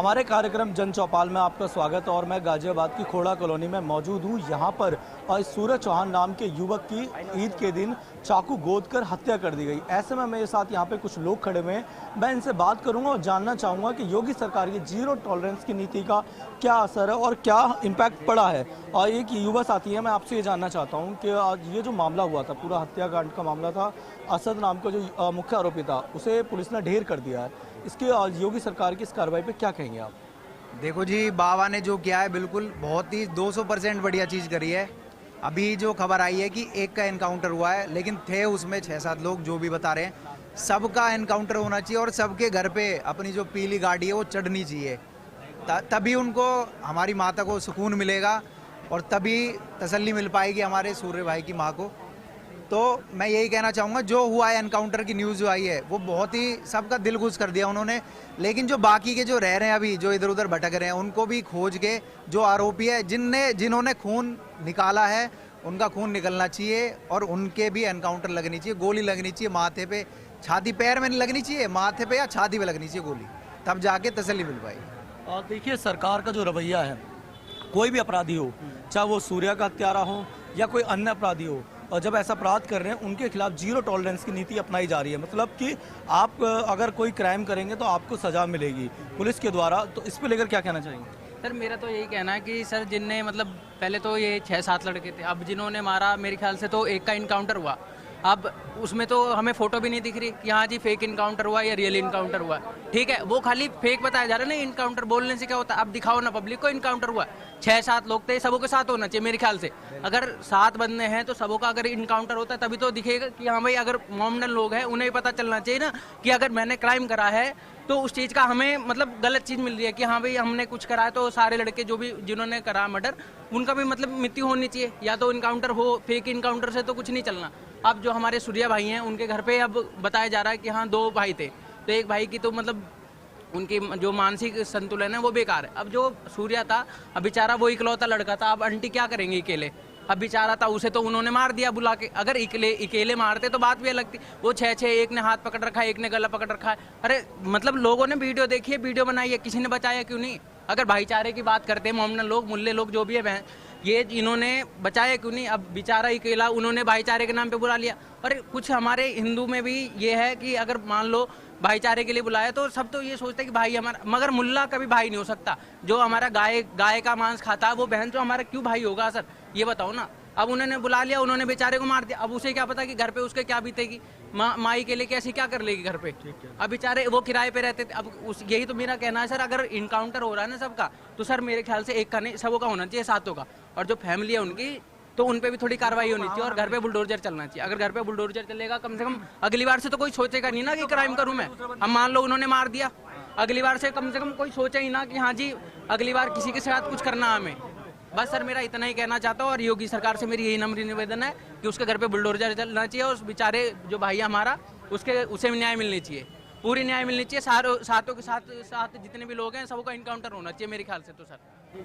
हमारे कार्यक्रम जन चौपाल में आपका स्वागत है और मैं गाजियाबाद की खोड़ा कॉलोनी में मौजूद हूँ। यहाँ पर सूरज चौहान नाम के युवक की ईद के दिन चाकू गोद कर हत्या कर दी गई। ऐसे में मेरे साथ यहाँ पे कुछ लोग खड़े हुए हैं, मैं इनसे बात करूँगा और जानना चाहूँगा कि योगी सरकार की जीरो टॉलरेंस की नीति का क्या असर है और क्या इम्पैक्ट पड़ा है। और एक युवा साथी है, मैं आपसे ये जानना चाहता हूँ कि ये जो मामला हुआ था, पूरा हत्याकांड का मामला था, असद नाम का जो मुख्य आरोपी था उसे पुलिस ने ढेर कर दिया है। इसके योगी सरकार की इस कार्रवाई पे क्या कहेंगे आप? देखो जी, बाबा ने जो किया है बिल्कुल बहुत ही 200% बढ़िया चीज़ करी है। अभी जो खबर आई है कि एक का एनकाउंटर हुआ है, लेकिन थे उसमें 6-7 लोग जो भी बता रहे हैं, सबका एनकाउंटर होना चाहिए और सबके घर पे अपनी जो पीली गाड़ी है वो चढ़नी चाहिए। तभी उनको, हमारी माता को सुकून मिलेगा और तभी तसल्ली मिल पाएगी हमारे सूर्य भाई की माँ को। तो मैं यही कहना चाहूँगा, जो हुआ है एनकाउंटर की न्यूज़ जो आई है वो बहुत ही सबका दिल खुश कर दिया उन्होंने। लेकिन जो बाकी के जो रह रहे हैं अभी, जो इधर उधर भटक रहे हैं, उनको भी खोज के जो आरोपी है, जिन्होंने खून निकाला है, उनका खून निकलना चाहिए और उनके भी एनकाउंटर लगनी चाहिए। गोली लगनी चाहिए माथे पे, छाती, पैर में नहीं लगनी चाहिए, माथे पे या छाती पे लगनी चाहिए गोली, तब जाके तसल्ली मिल पाएगी। और देखिए, सरकार का जो रवैया है, कोई भी अपराधी हो, चाहे वो सूर्या का हत्यारा हो या कोई अन्य अपराधी हो, और जब ऐसा अपराध कर रहे हैं उनके खिलाफ जीरो टॉलरेंस की नीति अपनाई जा रही है। मतलब कि आप अगर कोई क्राइम करेंगे तो आपको सजा मिलेगी पुलिस के द्वारा। तो इस पे लेकर क्या कहना चाहेंगे? सर, मेरा तो यही कहना है कि सर, जिनने मतलब पहले तो ये 6-7 लड़के थे, अब जिन्होंने मारा, मेरे ख्याल से तो एक का इनकाउंटर हुआ। अब उसमें तो हमें फोटो भी नहीं दिख रही कि हाँ जी फेक इनकाउंटर हुआ या रियल इनकाउंटर हुआ। ठीक है, वो खाली फेक बताया जा रहा है ना। इनकाउंटर बोलने से क्या होता है? अब दिखाओ ना पब्लिक को इनकाउंटर हुआ। 6-7 लोग थे, सबों के साथ होना चाहिए मेरे ख्याल से। अगर 7 बंदे हैं तो सबों का अगर इनकाउंटर होता है तभी तो दिखेगा कि हाँ भाई, अगर मॉमडन लोग हैं उन्हें पता चलना चाहिए ना कि अगर मैंने क्राइम करा है तो उस चीज़ का हमें मतलब गलत चीज़ मिल रही है कि हाँ भाई हमने कुछ करा है। तो सारे लड़के जो भी जिन्होंने करा मर्डर, उनका भी मतलब मृत्यु होनी चाहिए, या तो इनकाउंटर हो। फेक इनकाउंटर से तो कुछ नहीं चलना। अब जो हमारे सूर्या भाई हैं, उनके घर पे अब बताया जा रहा है कि हाँ 2 भाई थे, तो एक भाई की तो मतलब उनकी जो मानसिक संतुलन है वो बेकार है। अब जो सूर्या था, अब बेचारा वो इकलौता लड़का था, अब आंटी क्या करेंगे अकेले? अब बेचारा था, उसे तो उन्होंने मार दिया बुला के। अगर अकेले मारते तो बात भी अलग थी। वो 6-6, एक ने हाथ पकड़ रखा है, एक ने गला पकड़ रखा है। अरे मतलब लोगों ने वीडियो देखी है, वीडियो बनाई है, किसी ने बचाया क्यों नहीं? अगर भाईचारे की बात करते हैं, मोमडन लोग, मुल्ले लोग जो भी है, ये इन्होंने बचाया क्यों नहीं? अब बेचारा अकेला उन्होंने भाईचारे के नाम पे बुला लिया। और कुछ हमारे हिंदू में भी ये है कि अगर मान लो भाईचारे के लिए बुलाया तो सब तो ये सोचते हैं कि भाई हमारा, मगर मुल्ला कभी भाई नहीं हो सकता। जो हमारा गाय का मांस खाता है वो बहन जो हमारा क्यों भाई होगा सर? ये बताओ ना। अब उन्होंने बुला लिया, उन्होंने बेचारे को मार दिया। अब उसे क्या पता कि घर पे उसके क्या बीतेगी, माई के लिए कैसी क्या कर लेगी घर पे। अब बेचारे वो किराए पे रहते थे। अब यही तो मेरा कहना है सर, अगर इनकाउंटर हो रहा है ना सबका, तो सर मेरे ख्याल से एक का नहीं, सबों का होना चाहिए, 7 का। और जो फैमिली है उनकी, तो उन पे भी थोड़ी कार्रवाई होनी चाहिए और घर पे बुलडोजर चलना चाहिए। अगर घर पे बुलडोजर चलेगा, कम से कम अगली बार से तो कोई सोचेगा नहीं ना कि क्राइम करूं मैं। अब मान लो उन्होंने मार दिया, अगली बार से कम कोई सोचे ही ना कि हाँ जी अगली बार किसी के साथ कुछ करना हमें। बस सर, मेरा इतना ही कहना चाहता हूँ और योगी सरकार से मेरी यही नम्र निवेदन है कि उसके घर पे बुलडोजर चलना चाहिए और उस बेचारे जो भाई हमारा, उसे न्याय मिलनी चाहिए, पूरी न्याय मिलनी चाहिए। सातों के साथ जितने भी लोग हैं सबका इनकाउंटर होना चाहिए मेरे ख्याल से तो सर।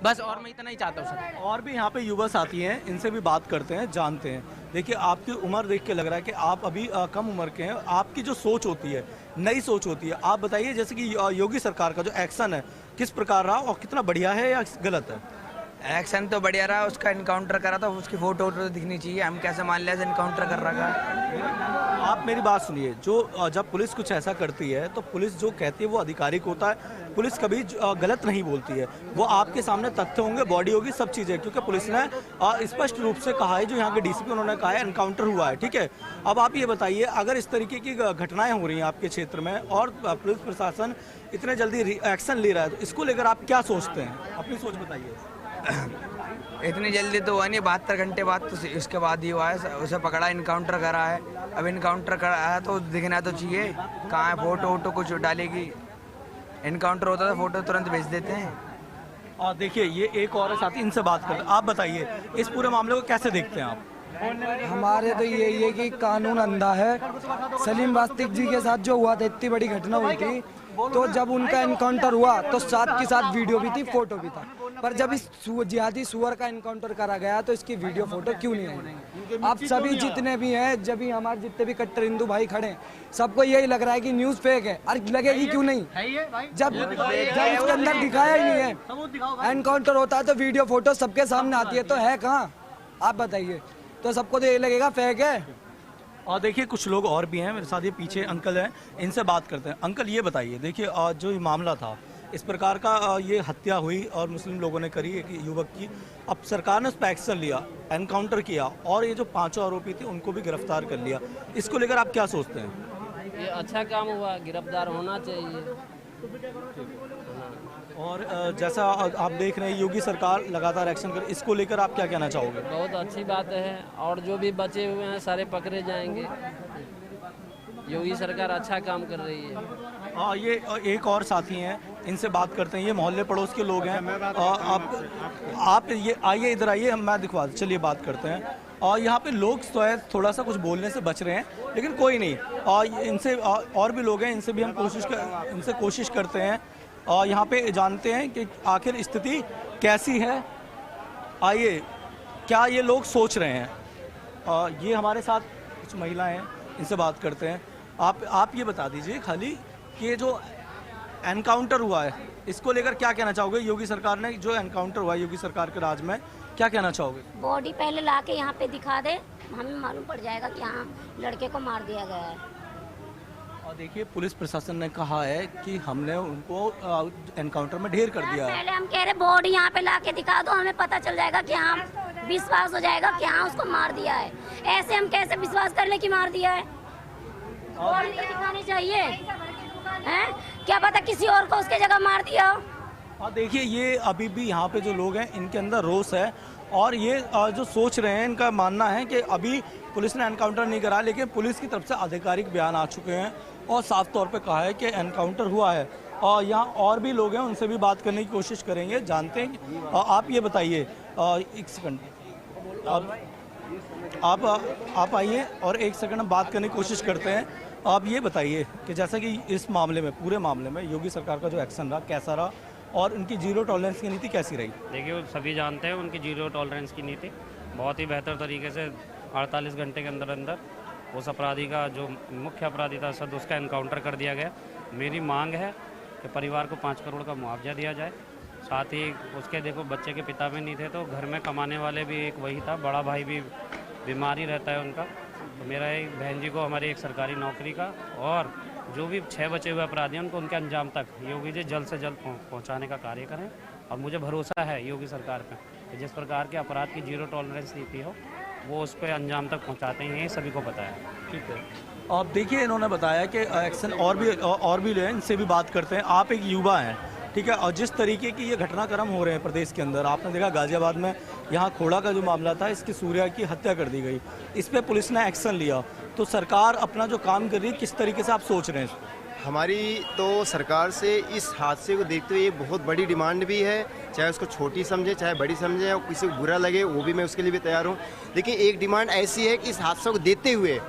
बस, और मैं इतना ही चाहता हूँ सर। और भी यहाँ पे युवा साथी हैं, इनसे भी बात करते हैं, जानते हैं। देखिए, आपकी उम्र देख के लग रहा है कि आप अभी कम उम्र के हैं। आपकी जो सोच होती है, नई सोच होती है, आप बताइए जैसे कि योगी सरकार का जो एक्शन है किस प्रकार रहा और कितना बढ़िया है या गलत है? एक्शन तो बढ़िया रहा, उसका इनकाउंटर करा था, उसकी फोटो तो दिखनी चाहिए। हम कैसे मान लिया इनकाउंटर कर रखा है? आप मेरी बात सुनिए, जो जब पुलिस कुछ ऐसा करती है तो पुलिस जो कहती है वो आधिकारिक होता है। पुलिस कभी गलत नहीं बोलती है। वो आपके सामने तथ्य होंगे, बॉडी होगी, सब चीज़ें, क्योंकि पुलिस ने स्पष्ट रूप से कहा है, जो यहाँ के डीसीपी उन्होंने कहा है एनकाउंटर हुआ है। ठीक है, अब आप ये बताइए, अगर इस तरीके की घटनाएं हो रही हैं आपके क्षेत्र में और पुलिस प्रशासन इतने जल्दी एक्शन ले रहा है, तो इसको लेकर आप क्या सोचते हैं? अपनी सोच बताइए। इतनी जल्दी तो हुआ नहीं, 72 घंटे बाद तो इसके बाद ही हुआ है। उसे पकड़ा, इनकाउंटर करा है। अब इनकाउंटर करा है तो दिखना तो चाहिए, कहाँ है फोटो वोटो कुछ डालेगी। इनकाउंटर होता था फोटो तुरंत भेज देते हैं। और देखिए, ये एक और साथी, इनसे बात करते हैं। आप बताइए इस पूरे मामले को कैसे देखते हैं आप? हमारे तो यही है कि कानून अंधा है। सलीम वास्तिक जी के साथ जो हुआ था, इतनी बड़ी घटना हुई थी, तो जब उनका एनकाउंटर हुआ तो साथ के साथ वीडियो भी थी, फोटो भी था। पर जब इस जिहादी सुअर का इनकाउंटर करा गया तो इसकी वीडियो फोटो क्यों नहीं आई? अब सभी जितने भी हैं, जब भी हमारे जितने भी कट्टर हिंदू भाई खड़े हैं, सबको यही लग रहा है कि न्यूज़ फेक है। अरे लगेगी क्यों नहीं? जब उसके अंदर दिखाया ही नहीं है। एनकाउंटर होता है तो वीडियो फोटो सबके सामने आती है, तो है कहाँ? आप बताइए। तो सबको तो यही लगेगा फेक है। और देखिए कुछ लोग और भी हैं मेरे साथ, ये पीछे अंकल हैं, इनसे बात करते हैं। अंकल ये बताइए, देखिए जो ये मामला था, इस प्रकार का ये हत्या हुई और मुस्लिम लोगों ने करी एक युवक की, अब सरकार ने उस पर एक्शन लिया, एनकाउंटर किया और ये जो 5 आरोपी थे उनको भी गिरफ्तार कर लिया। इसको लेकर आप क्या सोचते हैं? ये अच्छा काम हुआ, गिरफ्तार होना चाहिए। और जैसा आप देख रहे हैं योगी सरकार लगातार एक्शन कर, इसको लेकर आप क्या कहना चाहोगे? बहुत अच्छी बात है, और जो भी बचे हुए हैं सारे पकड़े जाएंगे। योगी सरकार अच्छा काम कर रही है। ये एक और साथी हैं, इनसे बात करते हैं। ये मोहल्ले पड़ोस के लोग हैं। आप ये आइए, इधर आइए, हम मैं दिखवा, चलिए बात करते हैं। और यहाँ पे लोग शायद थोड़ा सा कुछ बोलने से बच रहे हैं, लेकिन कोई नहीं। इनसे और भी लोग हैं, इनसे भी हम कोशिश करते हैं और यहाँ पे जानते हैं कि आखिर स्थिति कैसी है। आइए, क्या ये लोग सोच रहे हैं? ये हमारे साथ कुछ महिलाएं हैं, इनसे बात करते हैं। आप ये बता दीजिए खाली कि ये जो एनकाउंटर हुआ है, इसको लेकर क्या कहना चाहोगे? योगी सरकार ने जो एनकाउंटर हुआ है योगी सरकार के राज में, क्या कहना चाहोगे? बॉडी पहले लाके यहाँ पे दिखा दे, हमें मालूम पड़ जाएगा कि हाँ लड़के को मार दिया गया है। और देखिए पुलिस प्रशासन ने कहा है कि हमने उनको एनकाउंटर में ढेर कर दिया है। पहले हम कह रहे बॉडी यहाँ पे लाके दिखा दो, हमें पता चल जाएगा कि हाँ, विश्वास हो जाएगा कि हाँ उसको मार दिया है। ऐसे हम कैसे विश्वास कर ले कि मार दिया है? बॉडी तो दिखानी चाहिए, हैं? क्या पता किसी और को उसके जगह मार दिया हो। और देखिए ये अभी भी यहाँ पे जो लोग हैं इनके अंदर रोष है, और ये जो सोच रहे हैं, इनका मानना है कि अभी पुलिस ने एनकाउंटर नहीं करा, लेकिन पुलिस की तरफ से आधिकारिक बयान आ चुके हैं और साफ तौर पे कहा है कि एनकाउंटर हुआ है। और यहाँ और भी लोग हैं, उनसे भी बात करने की कोशिश करेंगे, जानते हैं। आप ये बताइए, एक सेकंड, आप आइए और एक सेकंड हम बात करने की कोशिश करते हैं। आप ये बताइए कि जैसा कि इस मामले में, पूरे मामले में योगी सरकार का जो एक्शन रहा, कैसा रहा और उनकी जीरो टॉलरेंस की नीति कैसी रही? देखिए वो सभी जानते हैं उनकी जीरो टॉलरेंस की नीति बहुत ही बेहतर तरीके से 48 घंटे के अंदर अंदर उस अपराधी का, जो मुख्य अपराधी था सद, उसका एनकाउंटर कर दिया गया। मेरी मांग है कि परिवार को 5 करोड़ का मुआवजा दिया जाए। साथ ही उसके, देखो बच्चे के पिता भी नहीं थे तो घर में कमाने वाले भी एक वही था, बड़ा भाई भी बीमारी रहता है उनका। तो मेरा एक बहन जी को हमारी एक सरकारी नौकरी का, और जो भी 6 बचे हुए अपराधी हैं उनको उनके अंजाम तक योगी जी जल्द से जल्द पहुंचाने का कार्य करें। और मुझे भरोसा है योगी सरकार पे कि जिस प्रकार के अपराध की जीरो टॉलरेंस नीति हो, वो उस पर अंजाम तक पहुंचाते हैं, ये सभी को पता है। ठीक है। अब देखिए इन्होंने बताया कि एक्शन और भी ले, इनसे भी बात करते हैं। आप एक युवा हैं, ठीक है, और जिस तरीके की ये घटनाक्रम हो रहे हैं प्रदेश के अंदर, आपने देखा गाजियाबाद में यहाँ खोड़ा का जो मामला था, इसकी सूर्या की हत्या कर दी गई, इस पर पुलिस ने एक्शन लिया, तो सरकार अपना जो काम कर रही है, किस तरीके से आप सोच रहे हैं? हमारी तो सरकार से इस हादसे को देखते हुए बहुत बड़ी डिमांड भी है, चाहे उसको छोटी समझे चाहे बड़ी समझे, और किसी को बुरा लगे वो भी मैं उसके लिए भी तैयार हूँ। लेकिन एक डिमांड ऐसी है कि इस हादसे को देखते हुए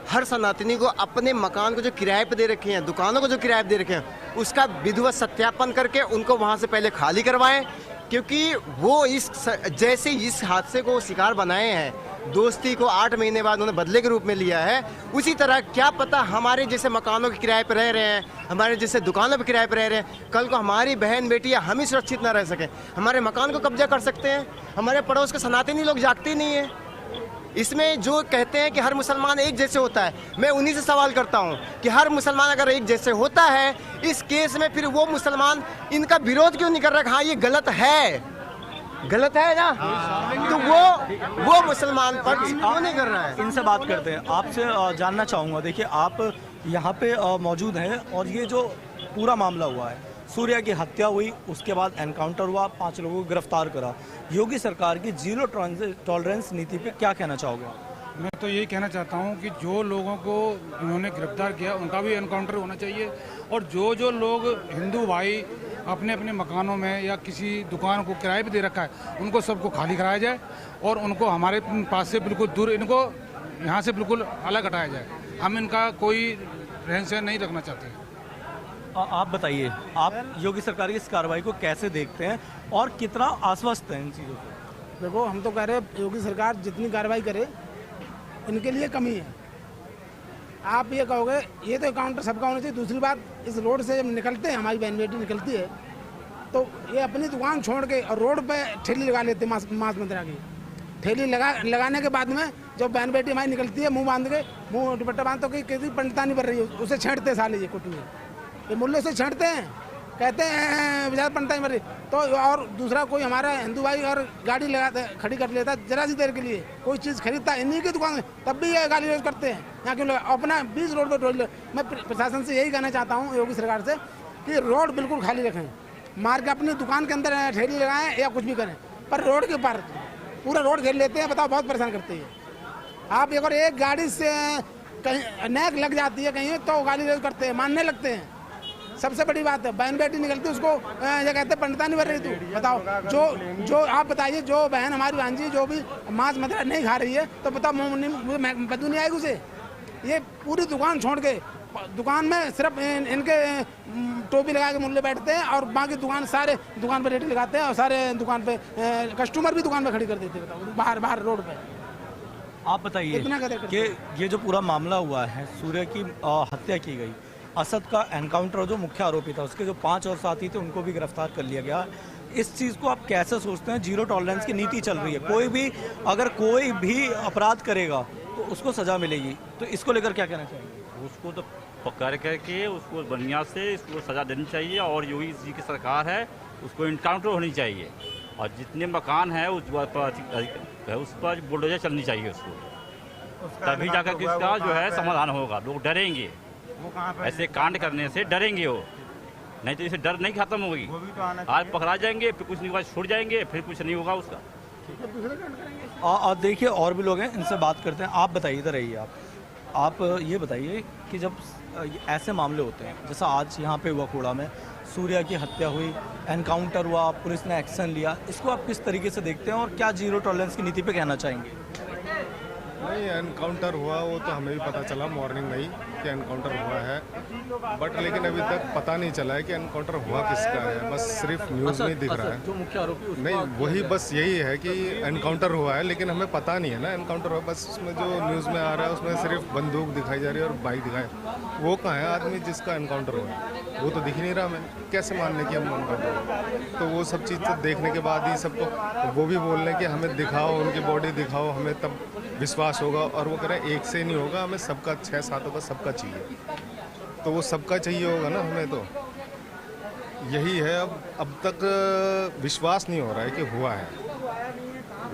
हर सनातनी को अपने मकान को जो किराए पे दे रखे हैं, दुकानों को जो किराए पे दे रखे हैं, उसका विधिवत सत्यापन करके उनको वहाँ से पहले खाली करवाएं, क्योंकि वो जैसे इस हादसे को शिकार बनाए हैं, दोस्ती को 8 महीने बाद उन्होंने बदले के रूप में लिया है, उसी तरह क्या पता हमारे जैसे मकानों के किराए पर रह रहे हैं, हमारे जैसे दुकानों पर किराए पर रह रहे हैं, कल को हमारी बहन बेटी या हम ही सुरक्षित ना रह सकें, हमारे मकान को कब्जा कर सकते हैं। हमारे पड़ोस के सनातनी लोग जागते नहीं है। इसमें जो कहते हैं कि हर मुसलमान एक जैसे होता है, मैं उन्हीं से सवाल करता हूं कि हर मुसलमान अगर एक जैसे होता है, इस केस में फिर वो मुसलमान इनका विरोध क्यों नहीं कर रहा? हाँ ये गलत है, गलत है ना, तो वो मुसलमान पर क्यों नहीं कर रहा है? इनसे बात करते हैं। आपसे जानना चाहूँगा, देखिए आप यहाँ पे मौजूद हैं और ये जो पूरा मामला हुआ है, सूर्या की हत्या हुई, उसके बाद एनकाउंटर हुआ, 5 लोगों को गिरफ्तार करा, योगी सरकार की जीरो टॉलरेंस नीति पे क्या कहना चाहोगे? मैं तो यही कहना चाहता हूं कि जो लोगों को इन्होंने गिरफ्तार किया उनका भी एनकाउंटर होना चाहिए, और जो लोग हिंदू भाई अपने अपने मकानों में या किसी दुकान को किराए पे दे रखा है, उनको सबको खाली कराया जाए और उनको हमारे पास से बिल्कुल दूर, इनको यहाँ से बिल्कुल अलग हटाया जाए। हम इनका कोई रहन सहन नहीं रखना चाहते। आप बताइए, आप योगी सरकार की इस कार्रवाई को कैसे देखते हैं और कितना आश्वस्त हैं इन चीज़ों से? देखो, हम तो कह रहे हैं योगी सरकार जितनी कार्रवाई करे इनके लिए कमी है। आप ये कहोगे ये तो काउंटर सबका होना चाहिए। दूसरी बात, इस रोड से जब निकलते हैं, हमारी बहन बेटी निकलती है, तो ये अपनी दुकान छोड़ के और रोड पे ठेली लगा लेते हैं। मांस मदिरा की ठेली लगाने के बाद में जब बहन बेटी हमारी निकलती है, मुंह बांध के, मुंह दुपट्टा बांध, तो किसी पंडिता नहीं बन रही है, उसे छेड़ते साले ये कुटुंब, ये मुल्ले से छेड़ते हैं, कहते हैं बेचारा पंडिता नहीं बन रही। तो और दूसरा कोई हमारा हिंदू भाई और गाड़ी लगा खड़ी कर लेता है जरा सी देर के लिए, कोई चीज़ खरीदता है इन्हीं की दुकान में, तब भी ये गाली रोज करते हैं। यहाँ क्यों लगा अपना 20 रोड पर मैं प्रशासन से यही कहना चाहता हूँ, योगी सरकार से, कि रोड बिल्कुल खाली रखें, मार के अपनी दुकान के अंदर ठेली लगाएं या कुछ भी करें, पर रोड के ऊपर पूरा रोड घेर लेते हैं। बताओ, बहुत परेशान करते हैं। आप अगर एक गाड़ी से कहीं नैक लग जाती है कहीं, तो गाली रोज करते हैं, मानने लगते हैं। सबसे बड़ी बात है, बहन बेटी निकलती है, उसको ये कहते हैं पंडिता नहीं बन रही तू। बताओ, जो आप बताइए, जो बहन हमारी भांजी जो भी मांस मदिरा नहीं खा रही है, तो बताओ बदबू नहीं आएगी उसे? ये पूरी दुकान छोड़ के, दुकान में सिर्फ इनके टोपी लगा के मुल्ले बैठते हैं और बाकी दुकान सारे दुकान पे रेटी लगाते हैं और सारे दुकान पे कस्टमर भी दुकान पे खड़ी कर देते हैं। बताओ, बाहर रोड पे। आप बताइए कि ये जो पूरा मामला हुआ है, सूर्य की हत्या की गई, असद का एनकाउंटर, जो मुख्य आरोपी था, उसके जो 5 और साथी थे उनको भी गिरफ्तार कर लिया गया। इस चीज़ को आप कैसे सोचते हैं? जीरो टॉलरेंस की नीति चल रही है, कोई भी अगर कोई भी अपराध करेगा तो उसको सजा मिलेगी, तो इसको लेकर क्या कहना चाहिए? उसको तो पकड़ करके उसको बढ़िया से इसको सजा देनी चाहिए, और योगी जी की सरकार है उसको इनकाउंटर होनी चाहिए, और जितने मकान हैं उस पर बुलडोजर चलनी चाहिए उसको, तभी जाकर के इसका जो है समाधान होगा। लोग डरेंगे, ऐसे कांड करने से डरेंगे वो, नहीं तो इसे डर नहीं खत्म होगी। आज पकड़ा जाएंगे, फिर कुछ नहीं होगा, छूट जाएंगे, फिर कुछ नहीं होगा उसका। और देखिए, और भी लोग हैं, इनसे बात करते हैं। आप बताइए, इधर रहिए आप ये बताइए कि जब ऐसे मामले होते हैं, जैसा आज यहाँ पे हुआ कोड़ा में, सूर्या की हत्या हुई, एनकाउंटर हुआ, पुलिस ने एक्शन लिया, इसको आप किस तरीके से देखते हैं और क्या जीरो टॉलरेंस की नीति पे कहना चाहेंगे? नहीं, एनकाउंटर हुआ वो तो हमें भी पता चला मॉर्निंग में ही कि एनकाउंटर हुआ है, बट लेकिन अभी तक पता नहीं चला है कि एनकाउंटर हुआ किसका है। बस सिर्फ न्यूज़ में दिख रहा है, जो मुख्य आरोपी नहीं वही बस यही है कि एनकाउंटर हुआ है, लेकिन हमें पता नहीं है ना एनकाउंटर हुआ। बस उसमें जो न्यूज़ में आ रहा है उसमें सिर्फ बंदूक दिखाई जा रही है और बाइक दिखाई, वो कहाँ है आदमी जिसका एनकाउंटर हुआ है? वो तो दिख नहीं रहा हमें, कैसे मान लें कि हम एनकाउंटर हुआ? तो वो सब चीज़ देखने के बाद ही सबको वो भी बोल रहे हैं कि हमें दिखाओ, उनकी बॉडी दिखाओ, हमें तब विश्वास होगा। और वो करें एक से नहीं होगा, हमें सबका 6-7 होगा, सबका चाहिए, तो वो सबका चाहिए होगा ना हमें, तो यही है। अब तक विश्वास नहीं हो रहा है कि हुआ है,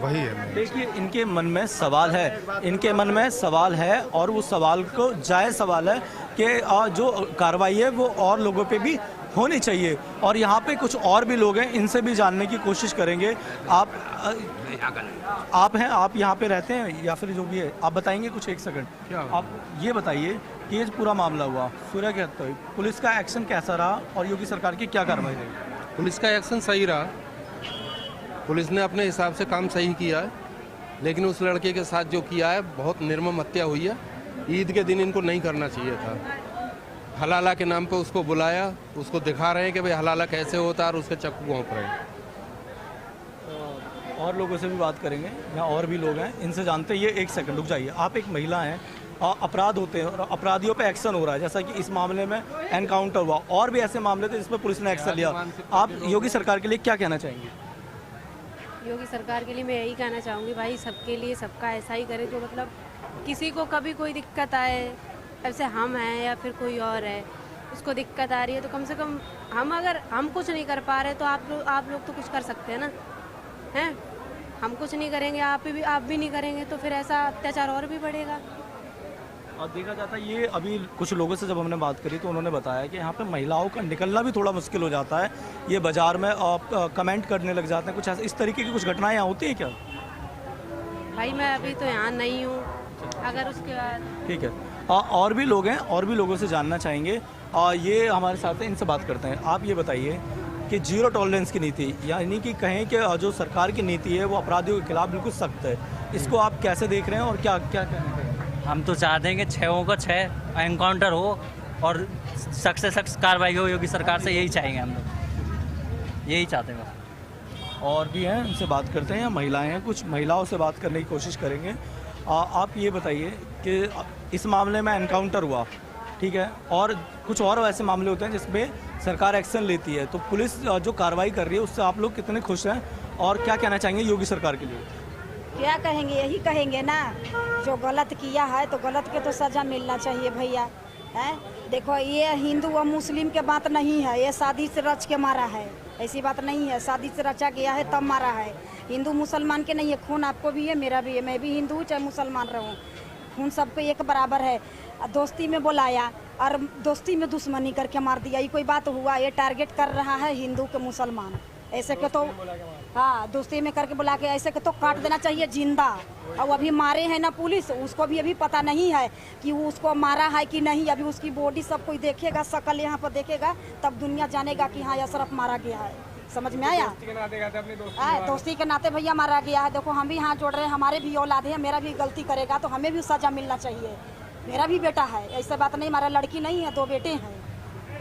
वही है। देखिए, इनके मन में सवाल है, इनके मन में सवाल है, और वो सवाल को जायज़ सवाल है कि जो कार्रवाई है वो और लोगों पे भी होनी चाहिए। और यहाँ पे कुछ और भी लोग हैं, इनसे भी जानने की कोशिश करेंगे। आप हैं, आप यहाँ पे रहते हैं या फिर जो भी है, आप बताएंगे कुछ? 1 सेकंड, आप ये बताइए कि ये पूरा मामला हुआ, सूर्या की हत्या हुई, पुलिस का एक्शन कैसा रहा और योगी सरकार की क्या कार्रवाई रही? पुलिस का एक्शन सही रहा, पुलिस ने अपने हिसाब से काम सही किया है, लेकिन उस लड़के के साथ जो किया है बहुत निर्मम हत्या हुई है। ईद के दिन इनको नहीं करना चाहिए था। हलाला के नाम पे उसको बुलाया, उसको दिखा रहे हैं कि भाई हलाला कैसे होता है, और उसके चक्कू घोंप रहे हैं। और लोगों से भी बात करेंगे, यहाँ और भी लोग हैं, इनसे जानते हैं। ये 1 सेकंड रुक जाइए। आप एक महिला हैं, अपराध होते हैं और अपराधियों पे एक्शन हो रहा है, जैसा कि इस मामले में एनकाउंटर हुआ, और भी ऐसे मामले थे जिसमें पुलिस ने एक्शन लिया। आप योगी सरकार के लिए क्या कहना चाहेंगे? योगी सरकार के लिए मैं यही कहना चाहूँगी, भाई सबके लिए सबका ऐसा ही करे, जो मतलब किसी को कभी कोई दिक्कत आए, ऐसे हम हैं या फिर कोई और है, उसको दिक्कत आ रही है, तो कम से कम अगर हम कुछ नहीं कर पा रहे तो आप लोग तो कुछ कर सकते हैं ना, हैं? हम कुछ नहीं करेंगे, आप भी नहीं करेंगे, तो फिर ऐसा अत्याचार और भी बढ़ेगा। और देखा जाता है, ये अभी कुछ लोगों से जब हमने बात करी तो उन्होंने बताया कि यहाँ पे महिलाओं का निकलना भी थोड़ा मुश्किल हो जाता है, ये बाजार में कमेंट करने लग जाते हैं, कुछ ऐसे इस तरीके की कुछ घटनाएं यहाँ होती हैं क्या? भाई मैं अभी तो यहाँ नहीं हूँ, अगर उसके बाद ठीक है। और भी लोग हैं, और भी लोगों से जानना चाहेंगे, ये हमारे साथ हैं, इनसे बात करते हैं। आप ये बताइए कि जीरो टॉलरेंस की नीति, यानी कि कहें कि जो सरकार की नीति है वो अपराधियों के खिलाफ बिल्कुल सख्त है, इसको आप कैसे देख रहे हैं और क्या क्या कहना चाहेंगे? हम तो चाहते हैं कि 6 का 6 एनकाउंटर हो, और सख्त से सख्त कार्रवाई हो योगी सरकार से, यही चाहेंगे हम लोग, यही चाहते हैं बस। और भी हैं, उनसे बात करते हैं, या महिलाएं हैं, कुछ महिलाओं से बात करने की कोशिश करेंगे। आप ये बताइए कि इस मामले में एनकाउंटर हुआ, ठीक है, और कुछ और वैसे मामले होते हैं जिसमें सरकार एक्शन लेती है, तो पुलिस जो कार्रवाई कर रही है उससे आप लोग कितने खुश हैं और क्या कहना चाहेंगे योगी सरकार के लिए? क्या कहेंगे, यही कहेंगे ना, जो गलत किया है तो गलत के तो सजा मिलना चाहिए भैया। हैं, देखो ये हिंदू और मुस्लिम के बात नहीं है, ये शादी से रच के मारा है, ऐसी बात नहीं है, शादी से रचा गया है तब मारा है। हिंदू मुसलमान के नहीं है, खून आपको भी है मेरा भी है, मैं भी हिंदू हूँ चाहे मुसलमान रहूँ, खून सबको एक बराबर है। दोस्ती में बुलाया और दोस्ती में दुश्मनी करके मार दिया, ये कोई बात हुआ? ये टारगेट कर रहा है हिंदू के मुसलमान, ऐसे के तो हाँ दोस्ती में करके बुला के ऐसे के तो काट देना चाहिए जिंदा। और अभी मारे हैं ना पुलिस, उसको भी अभी पता नहीं है कि वो उसको मारा है कि नहीं, अभी उसकी बॉडी सब कोई देखेगा, शक्ल यहाँ पर देखेगा तब दुनिया जानेगा कि हाँ अशरफ मारा गया है। समझ में आया? दोस्ती के नाते भैया मारा गया है। देखो हम भी हाथ जोड़ रहे हैं, हमारे भी औलाद है, मेरा भी गलती करेगा तो हमें भी सजा मिलना चाहिए। मेरा भी बेटा है, ऐसे बात नहीं, हमारा लड़की नहीं है, 2 बेटे हैं,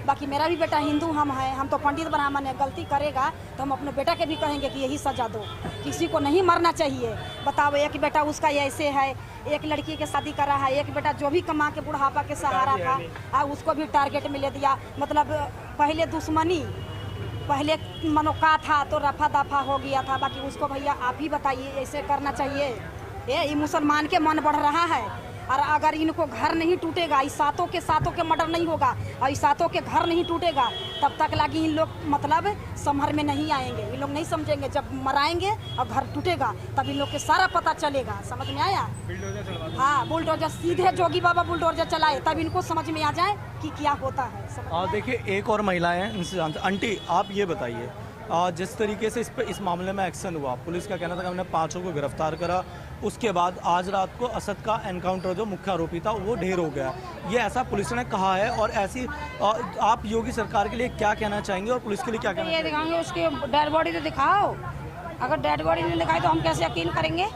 बाकी मेरा भी बेटा हिंदू हम तो पंडित ब्राह्मण है, गलती करेगा तो हम अपने बेटा के भी कहेंगे कि यही सजा दो, किसी को नहीं मरना चाहिए। बताओ, एक बेटा उसका ऐसे है, एक लड़की के शादी करा है, एक बेटा जो भी कमा के बुढ़ापा के सहारा था उसको भी टारगेट में ले दिया। मतलब पहले दुश्मनी, पहले मनोका था तो रफा दफा हो गया था, बाकी उसको भैया आप ही बताइए ऐसे करना चाहिए? ये मुसलमान के मन बढ़ रहा है, और अगर इनको घर नहीं टूटेगा, इस सातों के मर्डर नहीं होगा और इस सातों के घर नहीं टूटेगा तब तक लगी इन लोग मतलब संभर में नहीं आएंगे, इन लोग नहीं समझेंगे। जब मराएंगे और घर टूटेगा तब इन लोग के सारा पता चलेगा। समझ में आया? हाँ, बुलडोजर सीधे जोगी बाबा बुलडोजर चलाए तब इनको समझ में आ जाए कि क्या होता है। देखिए एक और महिलाएं हैं, इनसे जानते। आंटी आप ये बताइए, जिस तरीके से इस मामले में एक्शन हुआ, पुलिस का कहना था कि हमने 5 को गिरफ्तार करा, उसके बाद आज रात को असद का एनकाउंटर जो मुख्य आरोपी था वो ढेर हो गया, ये ऐसा पुलिस ने कहा है। और ऐसी आप योगी सरकार के लिए क्या कहना चाहेंगे और पुलिस के लिए क्या कहना ये दिखाएंगे? उसकी डेड बॉडी तो दिखाओ, अगर डेड बॉडी नहीं दिखाई तो हम कैसे यकीन करेंगे?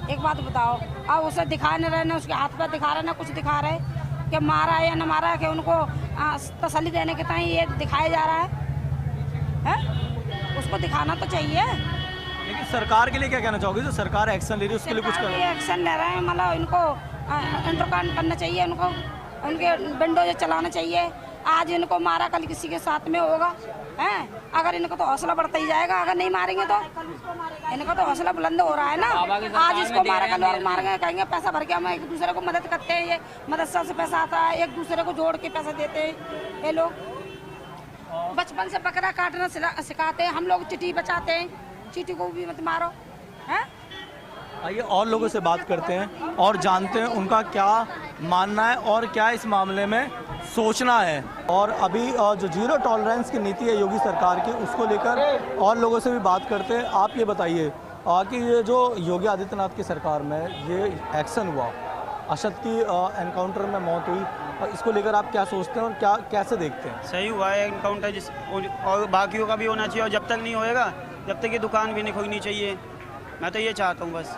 एक बात बताओ, अब उसे दिखा नहीं रहे, ना उसके हाथ पर दिखा रहे, ना कुछ दिखा रहे कि मारा है या न मारा है, कि उनको तसल्ली देने के ताई ये दिखाया जा रहा है? उसको दिखाना तो चाहिए। लेकिन सरकार के लिए क्या कहना चाहोगे? जो सरकार एक्शन ले रही है उसके लिए कुछ करो? एक्शन ले रहे हैं, मतलब इनको इंटरकाउंट करना चाहिए, उनको उनके विंडो चलाना चाहिए। आज इनको मारा, कल किसी के साथ में होगा, हैं? अगर इनको तो हौसला बढ़ता ही जाएगा, अगर नहीं मारेंगे तो इनको तो हौसला बुलंद हो रहा है ना। आज इसको मारा, कल और मारेंगे, कहेंगे पैसा भर के हम एक दूसरे को मदद करते हैं, ये मदरसा से पैसा आता है, एक दूसरे को जोड़ के पैसा देते हैं। ये लोग बचपन से बकरा काटना सिखाते हैं, हम लोग चिट्ठी बचाते हैं, चीटी को भी मत मारो। हैं? आइए और लोगों से बात करते हैं और जानते हैं उनका क्या मानना है और क्या इस मामले में सोचना है। और अभी जो जीरो टॉलरेंस की नीति है योगी सरकार की, उसको लेकर और लोगों से भी बात करते हैं। आप ये बताइए कि ये जो योगी आदित्यनाथ की सरकार में ये एक्शन हुआ, असद की एनकाउंटर में मौत हुई, इसको लेकर आप क्या सोचते हैं और क्या कैसे देखते हैं? सही हुआ है एनकाउंटर, और बाकियों का भी होना चाहिए, और जब तक नहीं होएगा जब तक ये दुकान भी नहीं खोलनी चाहिए। मैं तो ये चाहता हूँ बस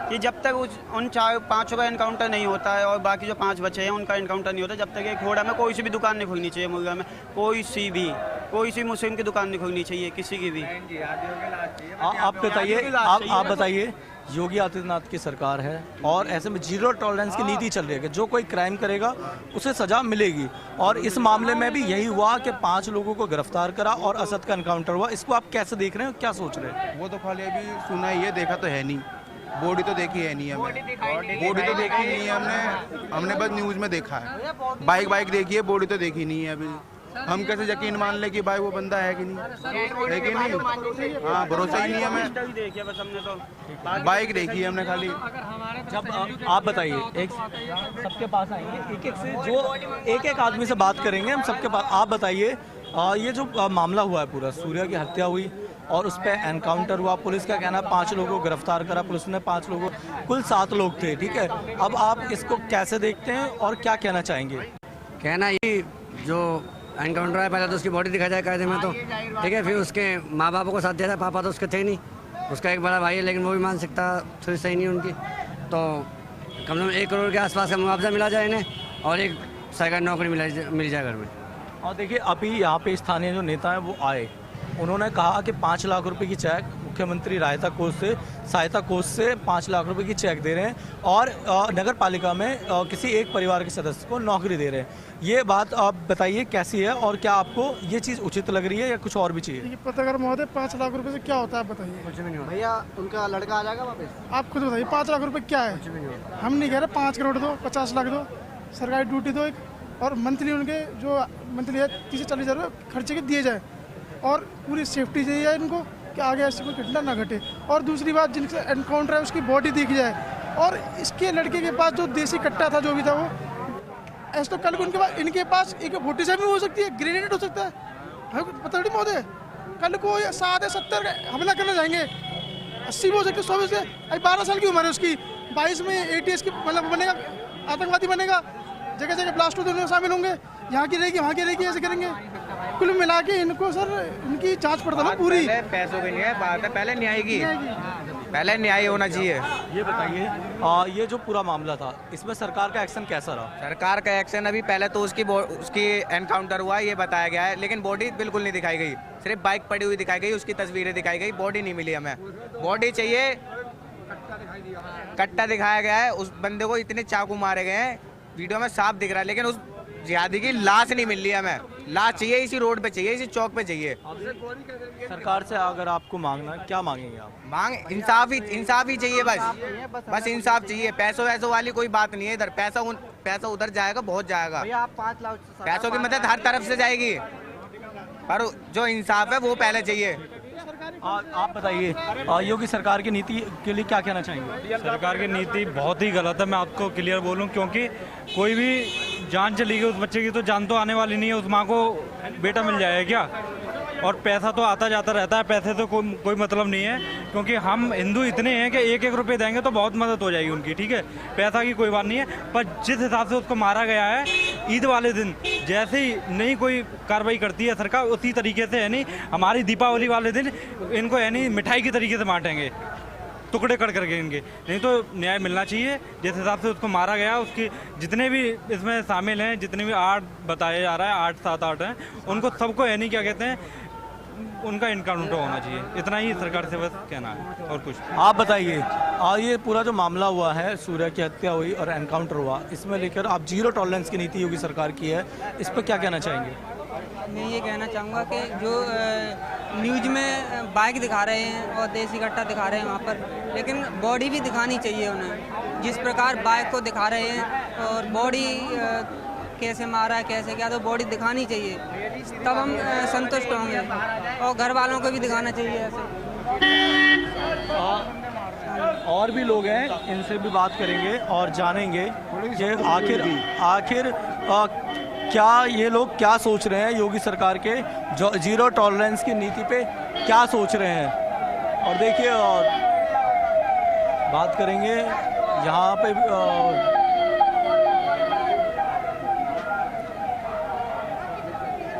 कि जब तक उन 4-5 का एनकाउंटर नहीं होता है और बाकी जो 5 बचे हैं उनका एनकाउंटर नहीं होता, जब तक एक घोड़ा में कोई सी भी दुकान नहीं खोलनी चाहिए, मुर्गा में कोई सी मुस्लिम की दुकान नहीं खोलनी चाहिए, किसी की भी। आप बताइए, आप बताइए, योगी आदित्यनाथ की सरकार है और ऐसे में जीरो टॉलरेंस की नीति चल रही है कि जो कोई क्राइम करेगा उसे सजा मिलेगी, और इस मामले में भी यही हुआ कि 5 लोगों को गिरफ्तार करा और असद का एनकाउंटर हुआ। इसको आप कैसे देख रहे हैं, क्या सोच रहे हैं? वो तो खाली अभी सुना ही है, देखा तो है नहीं, बॉडी तो देखी है नहीं, हमें बॉडी तो देखी नहीं है, हमने बस न्यूज़ में देखा है, बाइक देखी है, बॉडी तो देखी नहीं है। अभी हम कैसे यकीन मान ले कि भाई वो बंदा है कि नहीं, है कि नहीं? हाँ, भरोसा ही नहीं है हमें, बाइक देखी है हमने खाली। जब आप बताइए, एक सबके पास आएंगे, एक से जो एक आदमी से बात करेंगे हम सबके पास। आप बताइए, ये जो मामला हुआ है पूरा, सूर्या की हत्या हुई और उस पर एनकाउंटर हुआ, पुलिस का कहना 5 लोगों को गिरफ्तार करा, पुलिस ने 5 लोगों, कुल 7 लोग थे, ठीक है। अब आप इसको कैसे देखते हैं और क्या कहना चाहेंगे? कहना ये जो एनकाउंटर है, पहले तो उसकी बॉडी दिखाई जाए कायदे में, तो ठीक है, फिर उसके माँ बापों को साथ दिया था, पापा तो उसके थे नहीं, उसका एक बड़ा भाई है लेकिन वो भी मानसिकता थोड़ी सही नहीं उनकी, तो कम से कम 1 करोड़ के आसपास का मुआवजा मिला जाए इन्हें, और एक सरकारी नौकरी मिल जाए घर में। और देखिए अभी यहाँ पे स्थानीय जो नेता हैं वो आए, उन्होंने कहा कि 5 लाख रुपए की चेक मुख्यमंत्री सहायता कोष से 5 लाख रुपए की चेक दे रहे हैं और नगर पालिका में किसी एक परिवार के सदस्य को नौकरी दे रहे हैं। ये बात आप बताइए कैसी है और क्या आपको ये चीज़ उचित लग रही है या कुछ और भी चाहिए? पत्रकार महोदय 5 लाख रुपए से क्या होता है बताइए? कुछ भी नहीं होता भैया, उनका लड़का आ जाएगा वापस। आप खुद बताइए 5 लाख रुपए क्या है? कुछ भी नहीं होता। हम नहीं कह रहे 5 करोड़ दो, 50 लाख दो, सरकारी ड्यूटी दो एक, और मंथली उनके जो मंथली है 30-40 हज़ार रुपये खर्चे के दिए जाए और पूरी सेफ्टी चाहिए इनको कि आगे ऐसी कोई घटना ना घटे। और दूसरी बात, जिनसे एनकाउंटर है उसकी बॉडी देखी जाए और इसके लड़के के पास जो देसी कट्टा था जो भी था वो ऐसा, तो कल को इनके पास एक 47 भी हो सकती है, ग्रेनेड हो सकता है। हमें पता नहीं महोदय, कल को 60 या 70 हमला करने जाएंगे, 80 भी हो सकते, 100 भी हो सकते। अभी 12 साल की उम्र है उसकी, 22 में ATS की मतलब बनेगा, आतंकवादी बनेगा, जगह जगह ब्लास्ट होते हैं, शामिल होंगे, यहाँ की रहेगी वहाँ की रहेगी, ऐसे करेंगे। कुल मिला के इनको सर इनकी जांच पड़ताल पूरी, पैसों की नहीं है बात है, पहले न्याय की, पहले न्याय होना चाहिए। ये बताइए ये जो पूरा मामला था इसमें सरकार का एक्शन कैसा रहा? सरकार का एक्शन अभी पहले तो उसकी एनकाउंटर हुआ ये बताया गया है, लेकिन बॉडी बिल्कुल नहीं दिखाई गई, सिर्फ बाइक पड़ी हुई दिखाई गई, उसकी तस्वीरें दिखाई गई, बॉडी नहीं मिली हमें। बॉडी चाहिए, कट्टा दिखाया गया है, उस बंदे को इतने चाकू मारे गए हैं, वीडियो में साफ दिख रहा है, लेकिन उस जिहादी की लाश नहीं मिल रही है हमें। लाश चाहिए, इसी रोड पे चाहिए, इसी चौक पे चाहिए। सरकार से अगर आपको मांगना, क्या मांगेंगे आप? मांग इंसाफ ही चाहिए, बस इंसाफ चाहिए। पैसों वाली कोई बात नहीं है इधर, पैसा उधर जाएगा, बहुत जाएगा, पैसों की मदद हर तरफ से जाएगी, पर जो इंसाफ है वो पहले चाहिए। आप बताइए योगी सरकार की नीति के लिए क्या कहना चाहेंगे? सरकार की नीति बहुत ही गलत है, मैं आपको क्लियर बोलूं, क्योंकि कोई भी जान चली गई उस बच्चे की तो जान तो आने वाली नहीं है, उस माँ को बेटा मिल जाएगा क्या? और पैसा तो आता जाता रहता है, पैसे तो कोई मतलब नहीं है, क्योंकि हम हिंदू इतने हैं कि 1-1 रुपये देंगे तो बहुत मदद हो जाएगी उनकी, ठीक है, पैसा की कोई बात नहीं है। पर जिस हिसाब से उसको मारा गया है, ईद वाले दिन जैसे ही नहीं कोई कार्रवाई करती है सरकार, उसी तरीके से है नहीं हमारी दीपावली वाले दिन इनको है नहीं मिठाई की तरीके से बांटेंगे, टुकड़े कर करके इनके। नहीं तो न्याय मिलना चाहिए, जिस हिसाब से उसको मारा गया, उसकी जितने भी इसमें शामिल हैं, जितने भी 8 बताया जा रहा है, 8-7-8 हैं, उनको सबको है नहीं क्या कहते हैं, उनका इनकाउंटर होना चाहिए। इतना ही सरकार से बस कहना है, और कुछ। आप बताइए ये पूरा जो मामला हुआ है, सूर्या की हत्या हुई और एनकाउंटर हुआ, इसमें लेकर आप 0 टॉलरेंस की नीति योगी सरकार की है, इस पर क्या कहना चाहेंगे? मैं ये कहना चाहूँगा कि जो न्यूज़ में बाइक दिखा रहे हैं और देसी कट्टा दिखा रहे हैं वहाँ पर, लेकिन बॉडी भी दिखानी चाहिए उन्हें। जिस प्रकार बाइक को दिखा रहे हैं और बॉडी कैसे मारा है, कैसे क्या, तो बॉडी दिखानी चाहिए, तब हम संतुष्ट होंगे, और घर वालों को भी दिखाना चाहिए ऐसे। और भी लोग हैं, इनसे भी बात करेंगे और जानेंगे कि आखिर क्या ये लोग क्या सोच रहे हैं, योगी सरकार के जो 0 टॉलरेंस की नीति पे क्या सोच रहे हैं। और देखिए बात करेंगे यहाँ पे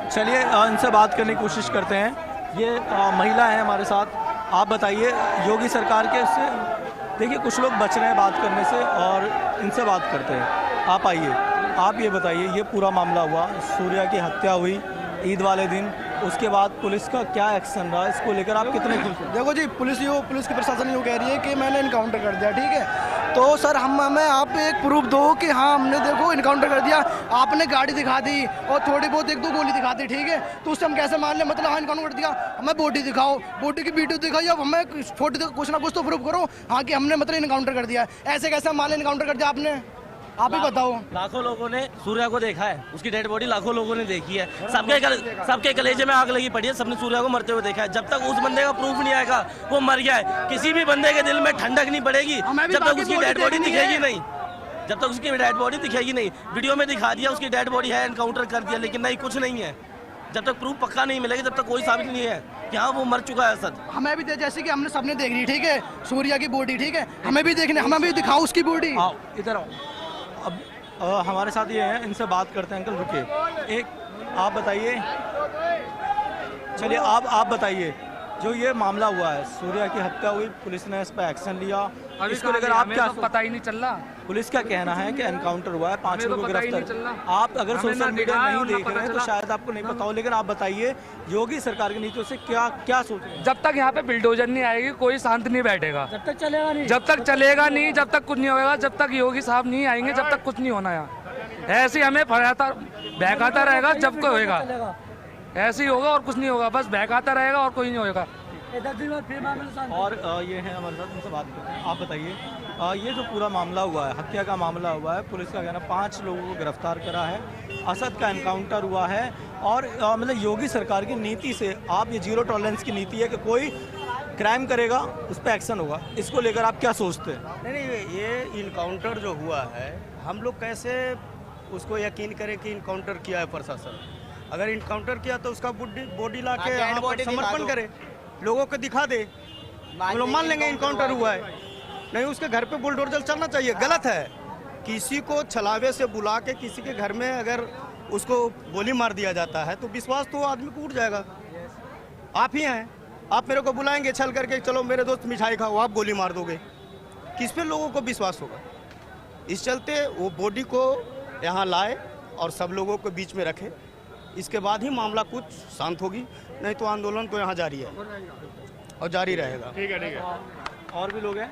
चलिए इनसे बात करने की कोशिश करते हैं। ये महिला है हमारे साथ, आप बताइए योगी सरकार के से, देखिए कुछ लोग बच रहे हैं बात करने से और इनसे बात करते हैं। आप आइए, आप ये बताइए, ये पूरा मामला हुआ, सूर्या की हत्या हुई ईद वाले दिन, उसके बाद पुलिस का क्या एक्शन रहा, इसको लेकर आप कितने खुश हैं? देखो जी, पुलिस की प्रशासन ये कह रही है कि मैंने इनकाउंटर कर दिया, ठीक है, तो सर हमें आप एक प्रूफ दो कि हाँ हमने देखो इनकाउंटर कर दिया, आपने गाड़ी दिखा दी और थोड़ी बहुत 1-2 गोली दिखा दी, ठीक है, तो उससे हम कैसे मान लें? मतलब हाँ इनकाउंटर कर दिया, हमें बॉडी दिखाओ, बॉडी की वीडियो दिखाई, अब हमें फोटो कुछ ना कुछ तो प्रूफ करो हाँ कि हमने मतलब इनकाउंटर कर दिया। ऐसे कैसे हम मान लें इनकाउंटर कर दिया आपने? आप ही बताओ। लाखों लोगों ने सूर्या को देखा है, उसकी डेड बॉडी लाखों लोगों ने देखी है, सबके कलेजे में आग लगी पड़ी है, सबने सूर्या को मरते हुए देखा है। जब तक उस बंदे का प्रूफ नहीं आएगा वो मर गया है, किसी भी बंदे के दिल में ठंडक नहीं पड़ेगी जब तक उसकी डेड बॉडी दिखेगी नहीं, जब तक उसकी डेड बॉडी दिखेगी नहीं। वीडियो में दिखा दिया उसकी डेड बॉडी है, एनकाउंटर कर दिया, लेकिन नहीं, कुछ नहीं है। जब तक प्रूफ पक्का नहीं मिलेगा, जब तक कोई साबित नहीं है कि हाँ वो मर चुका है असद। हमें भी जैसे कि हमने सबने देख ली, ठीक है, सूर्या की बॉडी, ठीक है, हमें भी देखने, हमें भी दिखाओ उसकी बॉडी। इधर आओ, अब हमारे साथ ये हैं, इनसे बात करते हैं। अंकल रुकिए, एक आप बताइए, चलिए आप बताइए, जो ये मामला हुआ है, सूर्या की हत्या हुई, पुलिस ने इस पर एक्शन लिया, अभी इसको लेकर आप क्या पता ही नहीं चल रहा। पुलिस का कहना है कि एनकाउंटर हुआ है, 5 लोगों को गिरफ्तार। आप अगर हमें ना सोशल मीडिया दिखाया नहीं और ना देख पता रहे हैं तो चला। शायद आपको नहीं पता हो, लेकिन आप बताइए योगी सरकार की नीतियों से क्या क्या सोच रहे हैं? जब तक यहाँ पे बिल्डोजर नहीं आएगी कोई शांत नहीं बैठेगा। जब तक चलेगा नहीं, जब तक चलेगा नहीं, जब तक कुछ नहीं होगा, जब तक योगी साहब नहीं आएंगे, जब तक कुछ नहीं होना यहाँ। ऐसे ही हमें बहकाता रहेगा, जब कोई होएगा ऐसे ही होगा और कुछ नहीं होगा, बस बहकाता रहेगा और कोई नहीं होगा। और ये है हमारे साथ, उनसे बात करते हैं। आप बताइए, ये जो पूरा मामला हुआ है, हत्या का मामला हुआ है, पुलिस का कहना 5 लोगों को गिरफ्तार करा है, असद का एनकाउंटर हुआ है और मतलब योगी सरकार की नीति से आप, ये जीरो टॉलरेंस की नीति है कि कोई क्राइम करेगा उस पर एक्शन होगा, इसको लेकर आप क्या सोचते हैं? नहीं, ये इनकाउंटर जो हुआ है, हम लोग कैसे उसको यकीन करें कि इनकाउंटर किया है प्रशासन? अगर इनकाउंटर किया तो उसका बॉडी ला के यहाँ पर समर्पण करे, लोगों को दिखा दे, हम लोग मान लेंगे इनकाउंटर हुआ है। नहीं, उसके घर पे बुलडोजर चलना चाहिए, गलत है। किसी को छलावे से बुला के किसी के घर में अगर उसको गोली मार दिया जाता है तो विश्वास तो आदमी को उठ जाएगा। आप ही हैं, आप मेरे को बुलाएंगे छल करके, चलो मेरे दोस्त मिठाई खाओ, आप गोली मार दोगे, किस पे लोगों को विश्वास होगा? इस चलते वो बॉडी को यहाँ लाए और सब लोगों को बीच में रखे, इसके बाद ही मामला कुछ शांत होगी, नहीं तो आंदोलन तो यहाँ जारी है और जारी रहेगा। ठीक है। और भी लोग हैं,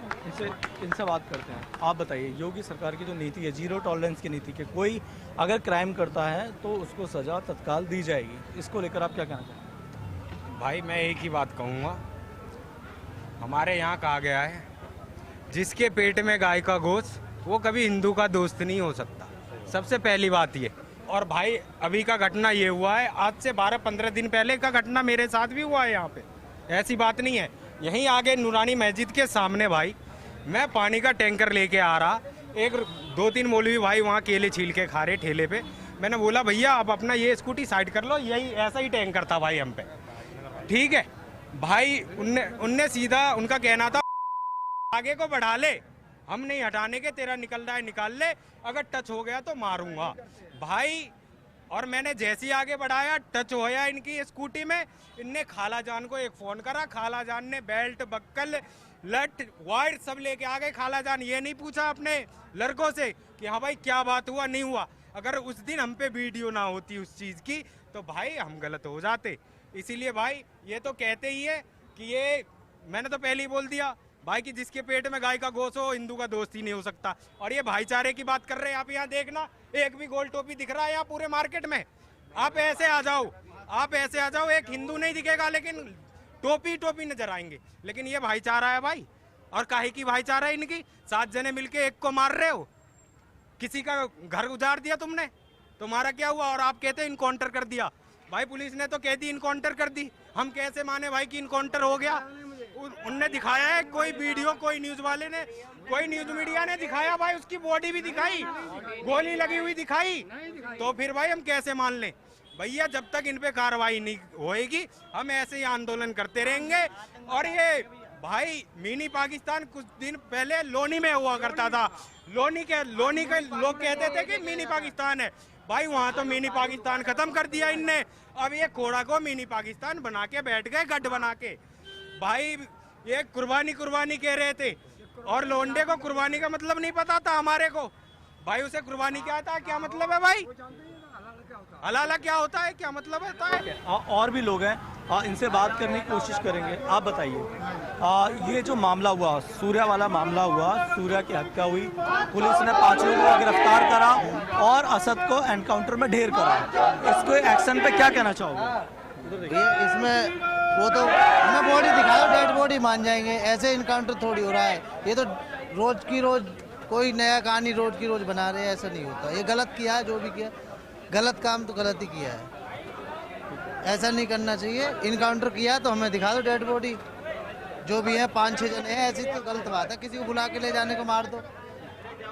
इनसे बात करते हैं। आप बताइए, योगी सरकार की जो नीति है, जीरो टॉलरेंस की नीति, के कोई अगर क्राइम करता है तो उसको सजा तत्काल दी जाएगी, इसको लेकर आप क्या कहना चाहेंगे? भाई मैं एक ही बात कहूँगा, हमारे यहाँ कहा गया है जिसके पेट में गाय का गोश्त वो कभी हिंदू का दोस्त नहीं हो सकता, सबसे पहली बात ये। और भाई अभी का घटना ये हुआ है, आज से 12-15 दिन पहले का घटना मेरे साथ भी हुआ है यहाँ पे, ऐसी बात नहीं है। यहीं आगे नूरानी मस्जिद के सामने भाई मैं पानी का टैंकर लेके आ रहा, एक 2-3 मौलवी भाई वहाँ केले छील के खा रहे ठेले पे, मैंने बोला भैया आप अपना ये स्कूटी साइड कर लो, यही ऐसा ही टैंकर था भाई हम पे, ठीक है भाई। उनने सीधा, उनका कहना था आगे को बढ़ा ले, हम नहीं हटाने के, तेरा निकल रहा है निकाल ले, अगर टच हो गया तो मारूंगा भाई। और मैंने जैसे ही आगे बढ़ाया, टच होया इनकी स्कूटी में, इनने खाला जान को एक फ़ोन करा, खाला जान ने बेल्ट बक्कल लट वायर सब लेके आ गए। खाला जान ये नहीं पूछा अपने लड़कों से कि हाँ भाई क्या बात हुआ नहीं हुआ, अगर उस दिन हम पे वीडियो ना होती उस चीज़ की तो भाई हम गलत हो जाते। इसीलिए भाई ये तो कहते ही है कि ये, मैंने तो पहले ही बोल दिया भाई कि जिसके पेट में गाय का गोश्त हो हिंदू का दोस्त ही नहीं हो सकता। और ये भाईचारे की बात कर रहे हैं आप, यहाँ देखना एक भी गोल टोपी दिख रहा है यहाँ पूरे मार्केट में, आप ऐसे आ जाओ, आप ऐसे आ जाओ, एक हिंदू नहीं दिखेगा लेकिन टोपी नजर आएंगे। लेकिन ये भाईचारा है भाई, और काहे की भाईचारा है इनकी? 7 जने मिलके एक को मार रहे हो, किसी का घर उजाड़ दिया तुमने, तुम्हारा क्या हुआ? और आप कहते इनकाउंटर कर दिया, भाई पुलिस ने तो कह दी इनकाउंटर कर दी, हम कैसे माने भाई कि इनकाउंटर हो गया? उनने दिखाया है कोई वीडियो, कोई न्यूज वाले ने, कोई न्यूज मीडिया ने दिखाया भाई, उसकी बॉडी भी दिखाई, गोली लगी हुई दिखाई, तो फिर भाई हम कैसे मान लें? भैया जब तक इन पे कार्रवाई नहीं होएगी हम ऐसे ही आंदोलन करते रहेंगे। और ये भाई मिनी पाकिस्तान कुछ दिन पहले लोनी में हुआ करता था, लोनी के लोग कहते थे कि मिनी पाकिस्तान है, भाई वहाँ तो मिनी पाकिस्तान खत्म कर दिया इनने, अब ये कोड़ा को मिनी पाकिस्तान बना के बैठ गए, गढ़ बना के। भाई ये कुर्बानी कह रहे थे और लोंडे को कुर्बानी का मतलब नहीं पता था हमारे को, भाई उसे कुर्बानी क्या था, क्या मतलब है भाई, हलाला क्या होता है, क्या मतलब होता है? और भी लोग हैं, इनसे बात करने की कोशिश करेंगे। आप बताइए, ये जो मामला हुआ, सूर्या वाला मामला हुआ, सूर्या की हत्या हुई, पुलिस ने 5 लोगों को गिरफ्तार करा और असद को एनकाउंटर में ढेर करा, इसको एक्शन पे क्या कहना चाहोगे? इसमें वो तो हमें बॉडी दिखाओ, डेड बॉडी मान जाएंगे, ऐसे इनकाउंटर थोड़ी हो रहा है, ये तो रोज की रोज कोई नया कहानी रोज की रोज बना रहे हैं, ऐसा नहीं होता। ये गलत किया है, जो भी किया गलत काम तो गलत ही किया है, ऐसा नहीं करना चाहिए। इनकाउंटर किया तो हमें दिखा दो डेड बॉडी, जो भी है 5-6 जने हैं, ऐसी तो गलत बात है, किसी को बुला के ले जाने को मार दो।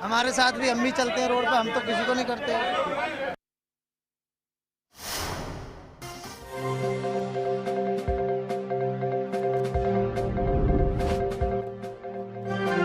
हमारे साथ भी हम भी चलते हैं रोड पे, हम तो किसी को नहीं करते।